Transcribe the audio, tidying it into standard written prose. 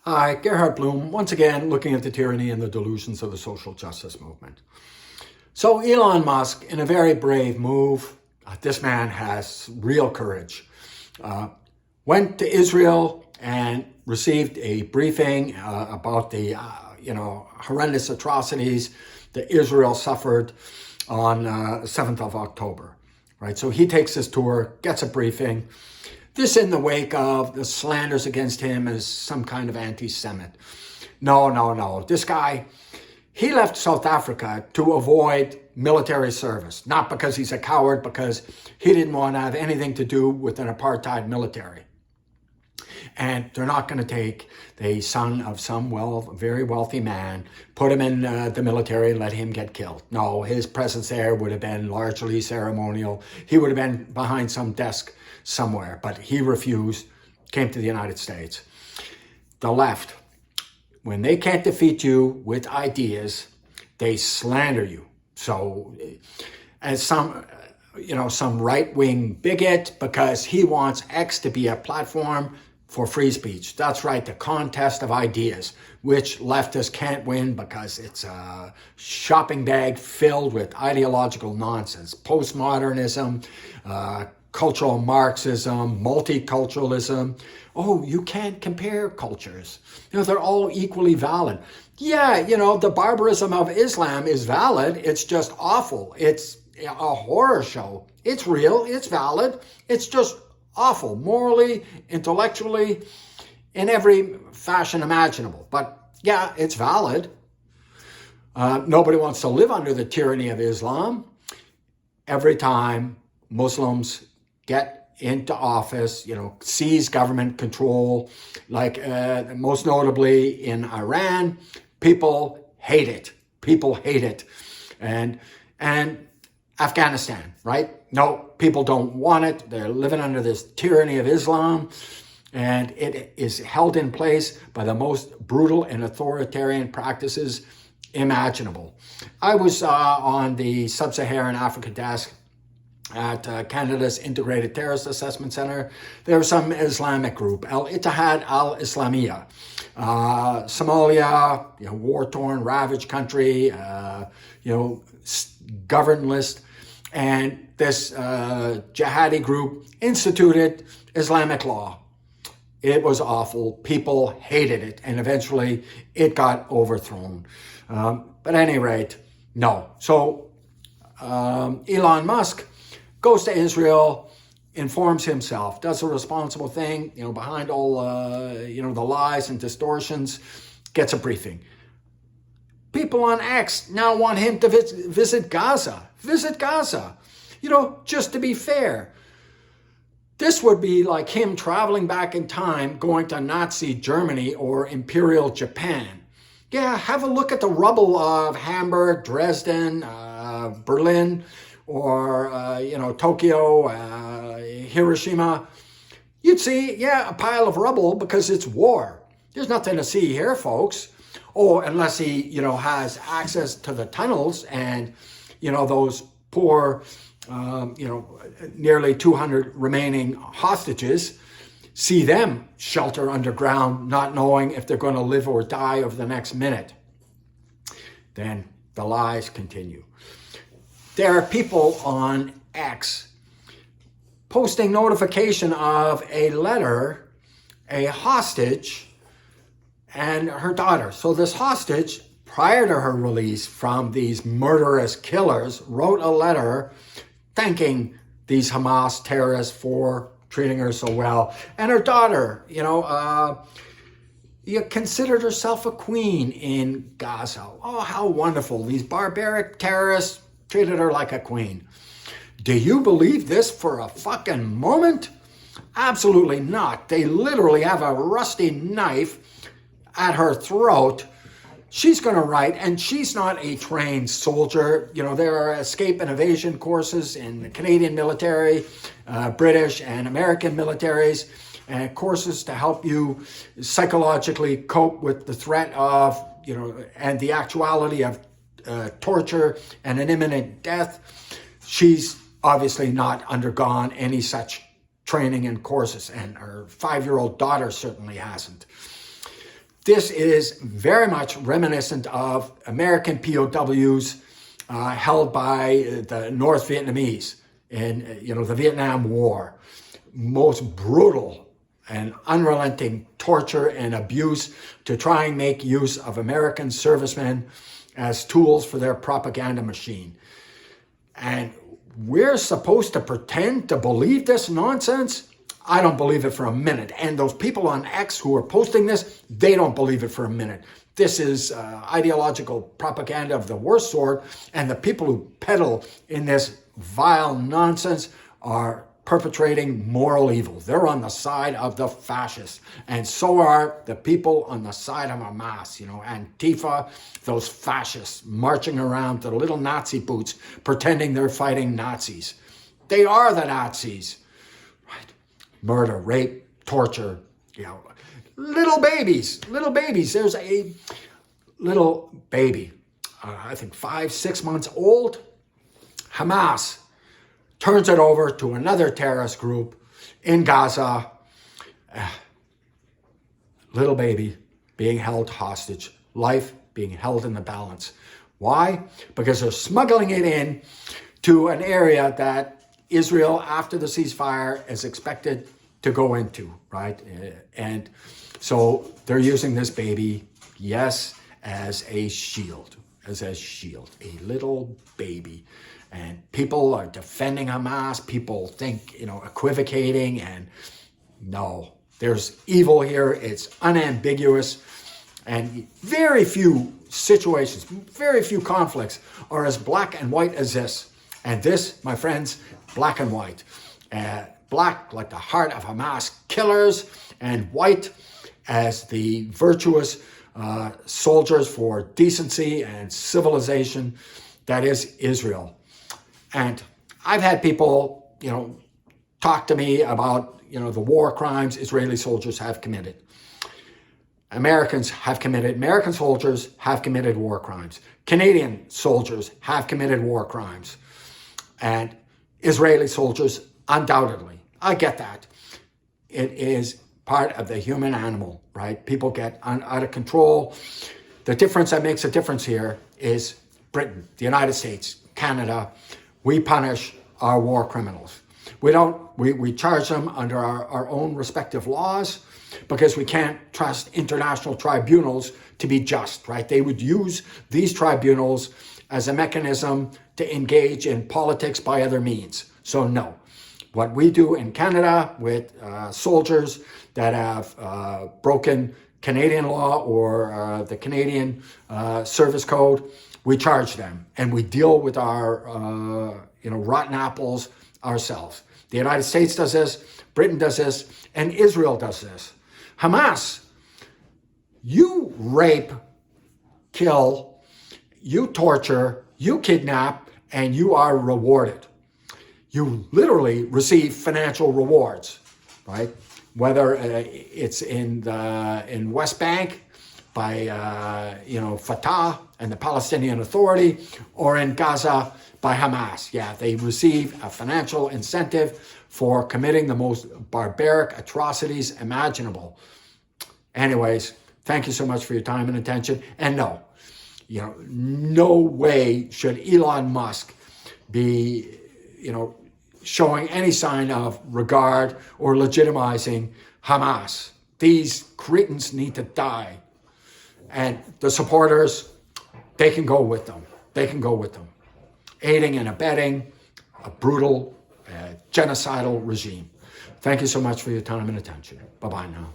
Hi, Gerhard Bloom, once again looking at the tyranny and the delusions of the social justice movement. So Elon Musk, in a very brave move, this man has real courage, went to Israel and received a briefing about the horrendous atrocities that Israel suffered on 7th of October. Right, so he takes this tour, gets a briefing. This in the wake of the slanders against him as some kind of anti-Semite. No. This guy, he left South Africa to avoid military service. Not because he's a coward, because he didn't want to have anything to do with an apartheid military. And they're not going to take the son of some very wealthy man, put him in the military and let him get killed. No, his presence there would have been largely ceremonial. He would have been behind some desk somewhere, but he refused, came to the United States. The left, when they can't defeat you with ideas, they slander you. So as some right-wing bigot, because he wants X to be a platform for free speech. That's right, the contest of ideas, which leftists can't win because it's a shopping bag filled with ideological nonsense. Postmodernism, cultural Marxism, multiculturalism. Oh, you can't compare cultures. They're all equally valid. Yeah, the barbarism of Islam is valid. It's just awful. It's a horror show. It's real. It's valid. It's just awful, morally, intellectually, in every fashion imaginable. But yeah, it's valid. Nobody wants to live under the tyranny of Islam. Every time Muslims get into office, seize government control, like most notably in Iran, people hate it. People hate it. And Afghanistan, right? No, people don't want it. They're living under this tyranny of Islam, and it is held in place by the most brutal and authoritarian practices imaginable. I was on the Sub-Saharan Africa desk at Canada's Integrated Terrorist Assessment Center. There was some Islamic group, Al-Ittihad al-Islamiyya. Somalia, war-torn, ravaged country, governless. And this jihadi group instituted Islamic law. It was awful. People hated it. And eventually it got overthrown. But at any rate, no. So Elon Musk goes to Israel, informs himself, does a responsible thing, behind all, the lies and distortions, gets a briefing. People on X now want him to visit Gaza. Visit Gaza. Just to be fair, this would be like him traveling back in time, going to Nazi Germany or Imperial Japan. Yeah, have a look at the rubble of Hamburg, Dresden, Berlin, or, Tokyo, Hiroshima. You'd see, a pile of rubble because it's war. There's nothing to see here, folks. Oh, unless he, has access to the tunnels and, those poor, nearly 200 remaining hostages, see them shelter underground, not knowing if they're going to live or die over the next minute. Then the lies continue. There are people on X posting notification of a letter, a hostage, and her daughter. So this hostage, prior to her release from these murderous killers, wrote a letter thanking these Hamas terrorists for treating her so well. And her daughter, considered herself a queen in Gaza. Oh, how wonderful. These barbaric terrorists treated her like a queen. Do you believe this for a fucking moment? Absolutely not. They literally have a rusty knife at her throat. She's going to write, and she's not a trained soldier. There are escape and evasion courses in the Canadian military, British and American militaries, and courses to help you psychologically cope with the threat of, and the actuality of torture and an imminent death. She's obviously not undergone any such training and courses, and her 5-year-old daughter certainly hasn't. This is very much reminiscent of American POWs held by the North Vietnamese in the Vietnam War. Most brutal and unrelenting torture and abuse to try and make use of American servicemen as tools for their propaganda machine. And we're supposed to pretend to believe this nonsense? I don't believe it for a minute. And those people on X who are posting this, they don't believe it for a minute. This is ideological propaganda of the worst sort, and the people who peddle in this vile nonsense are perpetrating moral evil. They're on the side of the fascists, and so are the people on the side of Hamas, Antifa, those fascists marching around to little Nazi boots, pretending they're fighting Nazis. They are the Nazis. Murder, rape, torture, little babies. There's a little baby, I think 5-6 months old. Hamas turns it over to another terrorist group in Gaza. Little baby being held hostage, life being held in the balance. Why? Because they're smuggling it in to an area that Israel, after the ceasefire, is expected to go into, right? And so they're using this baby, yes, as a shield, a little baby. And people are defending Hamas. People think, equivocating, and no, there's evil here. It's unambiguous. And very few situations, very few conflicts are as black and white as this. And this, my friends, black and white. Black like the heart of Hamas killers, and white as the virtuous soldiers for decency and civilization that is Israel. And I've had people, talk to me about, the war crimes Israeli soldiers have committed. American soldiers have committed war crimes. Canadian soldiers have committed war crimes. And Israeli soldiers, undoubtedly. I get that. It is part of the human animal, right? People get out of control. The difference that makes a difference here is Britain, the United States, Canada. We punish our war criminals. We charge them under our own respective laws because we can't trust international tribunals to be just, right? They would use these tribunals as a mechanism to engage in politics by other means. So no. What we do in Canada with soldiers that have broken Canadian law or the Canadian Service Code, we charge them, and we deal with our rotten apples ourselves. The United States does this, Britain does this, and Israel does this. Hamas, you rape, kill, you torture, you kidnap, and you are rewarded. You literally receive financial rewards, right? Whether it's in West Bank by Fatah and the Palestinian Authority, or in Gaza by Hamas. Yeah, they receive a financial incentive for committing the most barbaric atrocities imaginable. Anyways, thank you so much for your time and attention. And no way should Elon Musk be, showing any sign of regard or legitimizing Hamas. These cretins need to die. And the supporters, they can go with them. Aiding and abetting a brutal, genocidal regime. Thank you so much for your time and attention. Bye-bye now.